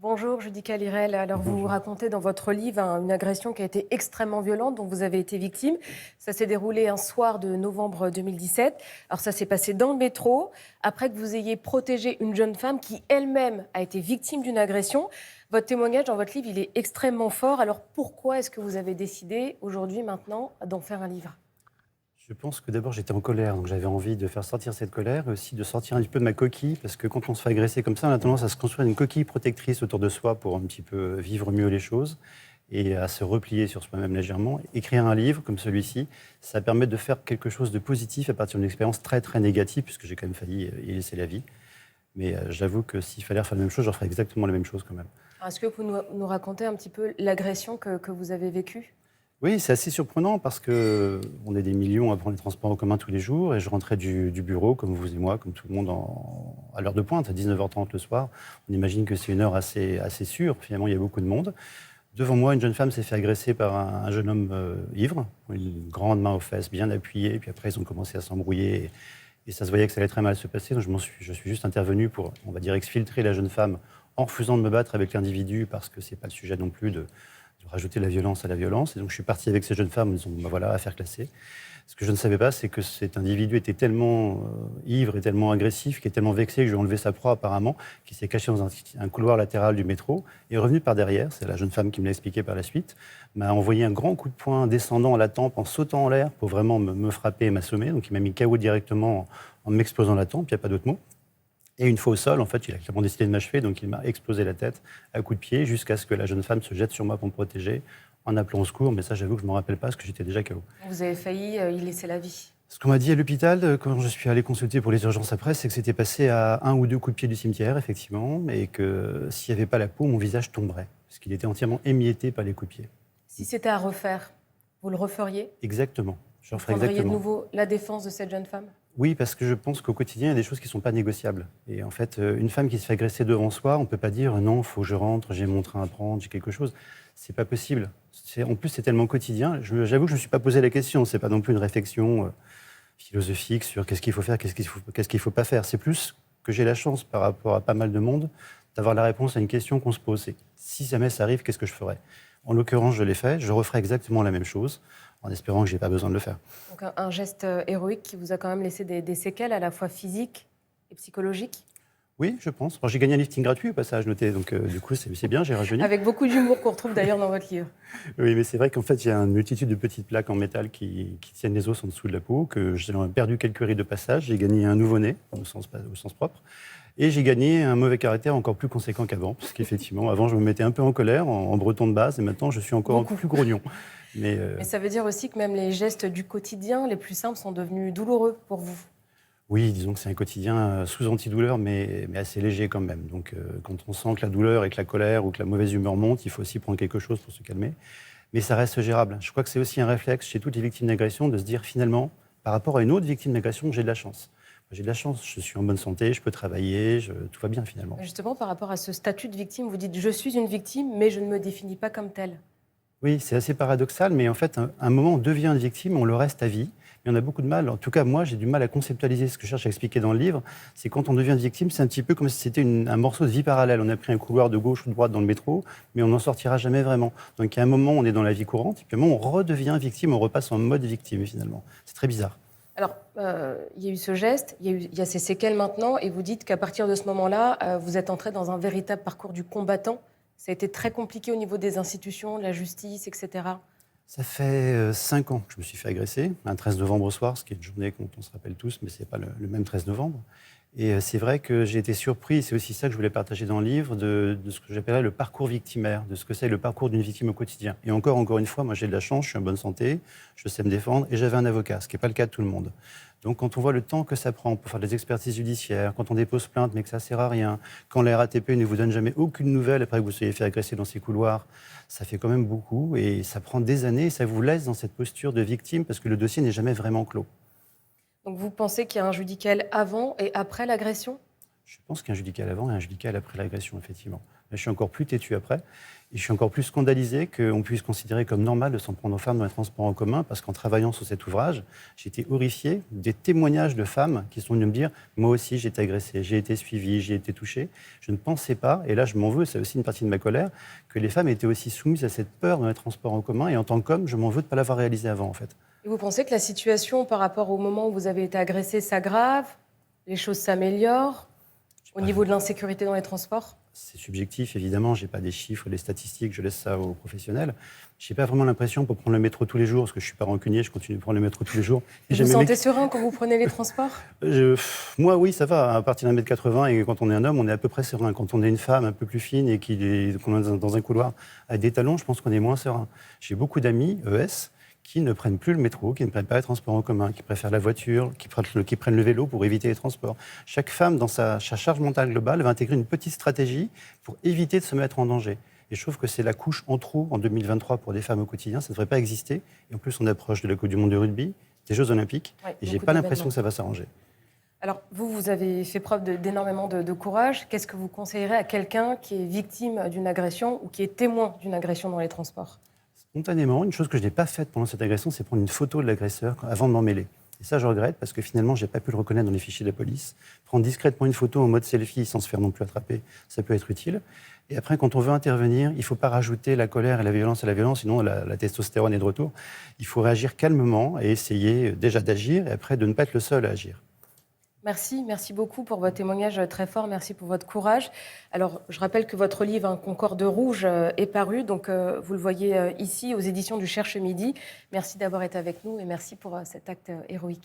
Bonjour Judica Lirel. Alors vous Bonjour. racontez dans votre livre une agression qui a été extrêmement violente dont vous avez été victime. Ça s'est déroulé un soir de novembre 2017. Alors ça s'est passé dans le métro après que vous ayez protégé une jeune femme qui elle-même a été victime d'une agression. Votre témoignage dans votre livre, il est extrêmement fort. Alors pourquoi est-ce que vous avez décidé aujourd'hui, maintenant, d'en faire un livre ? Je pense que d'abord j'étais en colère, donc j'avais envie de faire sortir cette colère et aussi de sortir un petit peu de ma coquille, parce que quand on se fait agresser comme ça, on a tendance à se construire une coquille protectrice autour de soi pour un petit peu vivre mieux les choses et à se replier sur soi-même légèrement. Écrire un livre comme celui-ci, ça permet de faire quelque chose de positif à partir d'une expérience très très négative, puisque j'ai quand même failli y laisser la vie. Mais j'avoue que s'il fallait refaire la même chose, j'en ferais exactement la même chose quand même. Est-ce que vous nous racontez un petit peu l'agression que vous avez vécue ? Oui, c'est assez surprenant parce qu'on est des millions à prendre les transports en commun tous les jours et je rentrais du bureau, comme vous et moi, comme tout le monde, à l'heure de pointe, à 19h30 le soir. On imagine que c'est une heure assez sûre. Finalement, il y a beaucoup de monde. Devant moi, une jeune femme s'est fait agresser par un jeune homme ivre, une grande main aux fesses bien appuyée. Puis après, ils ont commencé à s'embrouiller et ça se voyait que ça allait très mal se passer. Donc je suis juste intervenu pour, on va dire, exfiltrer la jeune femme en refusant de me battre avec l'individu parce que c'est pas le sujet non plus de rajouter de la violence à la violence. Et donc, je suis parti avec ces jeunes femmes en disant, bah voilà, affaire classée. Ce que je ne savais pas, c'est que cet individu était tellement ivre et tellement agressif, qui est tellement vexé que je lui ai enlevé sa proie apparemment, qui s'est caché dans un couloir latéral du métro, et est revenu par derrière, c'est la jeune femme qui me l'a expliqué par la suite, m'a envoyé un grand coup de poing descendant à la tempe en sautant en l'air pour vraiment me frapper et m'assommer. Donc, il m'a mis KO directement en m'explosant la tempe, il n'y a pas d'autre mot. Et une fois au sol, en fait, il a clairement décidé de m'achever, donc il m'a explosé la tête à coups de pied jusqu'à ce que la jeune femme se jette sur moi pour me protéger en appelant au secours. Mais ça, j'avoue que je ne me rappelle pas parce que j'étais déjà KO. Vous avez failli y laisser la vie. Ce qu'on m'a dit à l'hôpital, quand je suis allé consulter pour les urgences après, c'est que c'était passé à 1 ou 2 coups de pied du cimetière, effectivement, et que s'il n'y avait pas la peau, mon visage tomberait, parce qu'il était entièrement émietté par les coups de pied. Si c'était à refaire, vous le referiez ? Exactement. Je Vous referais prendriez de exactement. nouveau la défense de cette jeune femme ? Oui, parce que je pense qu'au quotidien, il y a des choses qui ne sont pas négociables. Et en fait, une femme qui se fait agresser devant soi, on ne peut pas dire non, il faut que je rentre, j'ai mon train à prendre, j'ai quelque chose. C'est pas possible. En plus, c'est tellement quotidien. J'avoue que je ne me suis pas posé la question. Ce n'est pas non plus une réflexion philosophique sur qu'est-ce qu'il faut faire, qu'est-ce qu'il faut pas faire. C'est plus que j'ai la chance, par rapport à pas mal de monde, d'avoir la réponse à une question qu'on se pose. C'est si jamais ça arrive, qu'est-ce que je ferais ? En l'occurrence, je l'ai fait. Je referai exactement la même chose, en espérant que je n'ai pas besoin de le faire. Donc un geste héroïque qui vous a quand même laissé des séquelles à la fois physiques et psychologiques. Oui, je pense. Alors, j'ai gagné un lifting gratuit au passage, noté. Donc, du coup, c'est bien, j'ai rajeuni. Avec beaucoup d'humour qu'on retrouve d'ailleurs dans votre livre. Oui, mais c'est vrai qu'en fait, il y a une multitude de petites plaques en métal qui tiennent les os en dessous de la peau, que j'ai perdu quelques rides de passage. J'ai gagné un nouveau-né, au sens propre. Et j'ai gagné un mauvais caractère encore plus conséquent qu'avant, parce qu'effectivement, avant, je me mettais un peu en colère, en breton de base, et maintenant, je suis encore Beaucoup. plus grognon. Mais Mais ça veut dire aussi que même les gestes du quotidien les plus simples sont devenus douloureux pour vous. oui, disons que c'est un quotidien sous antidouleur, mais assez léger quand même. Donc, quand on sent que la douleur et que la colère ou que la mauvaise humeur montent, il faut aussi prendre quelque chose pour se calmer. Mais ça reste gérable. Je crois que c'est aussi un réflexe chez toutes les victimes d'agression de se dire finalement, par rapport à une autre victime d'agression, j'ai de la chance. J'ai de la chance, je suis en bonne santé, je peux travailler, tout va bien finalement. Justement, par rapport à ce statut de victime, vous dites « je suis une victime, mais je ne me définis pas comme telle ». Oui, c'est assez paradoxal, mais en fait, à un moment, on devient une victime, on le reste à vie. Mais on a beaucoup de mal, en tout cas moi, j'ai du mal à conceptualiser ce que je cherche à expliquer dans le livre. C'est quand on devient une victime, c'est un petit peu comme si c'était un morceau de vie parallèle. On a pris un couloir de gauche ou de droite dans le métro, mais on n'en sortira jamais vraiment. Donc à un moment, on est dans la vie courante, et puis à un moment, on redevient victime, on repasse en mode victime finalement. C'est très bizarre. Alors, il y a eu ce geste, il y a ces séquelles maintenant, et vous dites qu'à partir de ce moment-là, vous êtes entré dans un véritable parcours du combattant. Ça a été très compliqué au niveau des institutions, de la justice, etc. Ça fait 5 ans que je me suis fait agresser, un 13 novembre au soir, ce qui est une journée dont on se rappelle tous, mais ce n'est pas le même 13 novembre. Et c'est vrai que j'ai été surpris, c'est aussi ça que je voulais partager dans le livre, de ce que j'appellerais le parcours victimaire, de ce que c'est le parcours d'une victime au quotidien. Et encore une fois, moi j'ai de la chance, je suis en bonne santé, je sais me défendre, et j'avais un avocat, ce qui n'est pas le cas de tout le monde. Donc quand on voit le temps que ça prend pour faire des expertises judiciaires, quand on dépose plainte mais que ça ne sert à rien, quand la RATP ne vous donne jamais aucune nouvelle après que vous soyez fait agresser dans ces couloirs, ça fait quand même beaucoup, et ça prend des années, et ça vous laisse dans cette posture de victime, parce que le dossier n'est jamais vraiment clos. Donc vous pensez qu'il y a un judical avant et après l'agression ? Je pense qu'il y a un judical avant et un judical après l'agression, effectivement. Je suis encore plus têtu après. Et je suis encore plus scandalisé qu'on puisse considérer comme normal de s'en prendre aux femmes dans les transports en commun, parce qu'en travaillant sur cet ouvrage, j'ai été horrifié des témoignages de femmes qui sont venues me dire « Moi aussi, j'ai été agressée, j'ai été suivie, j'ai été touchée ». Je ne pensais pas, et là je m'en veux, c'est aussi une partie de ma colère, que les femmes étaient aussi soumises à cette peur dans les transports en commun. Et en tant qu'homme, je m'en veux de ne pas l'avoir réalisé avant, en fait. Et vous pensez que la situation par rapport au moment où vous avez été agressé s'aggrave? Les choses s'améliorent au niveau de l'insécurité dans les transports? C'est subjectif, évidemment. Je n'ai pas des chiffres, des statistiques, je laisse ça aux professionnels. Je n'ai pas vraiment l'impression, pour prendre le métro tous les jours, parce que je ne suis pas rancunier, je continue de prendre le métro tous les jours. Vous vous sentez serein quand vous prenez les transports? Moi, oui, ça va. À partir d'1,80 m, et quand on est un homme, on est à peu près serein. Quand on est une femme un peu plus fine et qu'on est dans un couloir avec des talons, je pense qu'on est moins serein. J'ai beaucoup d'amis, ES, qui ne prennent plus le métro, qui ne prennent pas les transports en commun, qui préfèrent la voiture, qui prennent le vélo pour éviter les transports. Chaque femme, dans sa charge mentale globale, va intégrer une petite stratégie pour éviter de se mettre en danger. Et je trouve que c'est la couche en trop en 2023 pour des femmes au quotidien. Ça ne devrait pas exister. Et en plus, on approche de la Coupe du Monde de rugby, des Jeux Olympiques, et je n'ai pas l'impression que ça va s'arranger. Alors, vous avez fait preuve d'énormément de courage. Qu'est-ce que vous conseillerez à quelqu'un qui est victime d'une agression ou qui est témoin d'une agression dans les transports? Spontanément, une chose que je n'ai pas faite pendant cette agression, c'est prendre une photo de l'agresseur avant de m'en mêler. Et ça, je regrette, parce que finalement, je n'ai pas pu le reconnaître dans les fichiers de la police. Prendre discrètement une photo en mode selfie, sans se faire non plus attraper, ça peut être utile. Et après, quand on veut intervenir, il ne faut pas rajouter la colère et la violence à la violence, sinon la testostérone est de retour. Il faut réagir calmement et essayer déjà d'agir, et après de ne pas être le seul à agir. Merci beaucoup pour votre témoignage très fort, merci pour votre courage. Alors, je rappelle que votre livre, Un Concorde rouge, est paru, donc vous le voyez ici aux éditions du Cherche Midi. Merci d'avoir été avec nous et merci pour cet acte héroïque.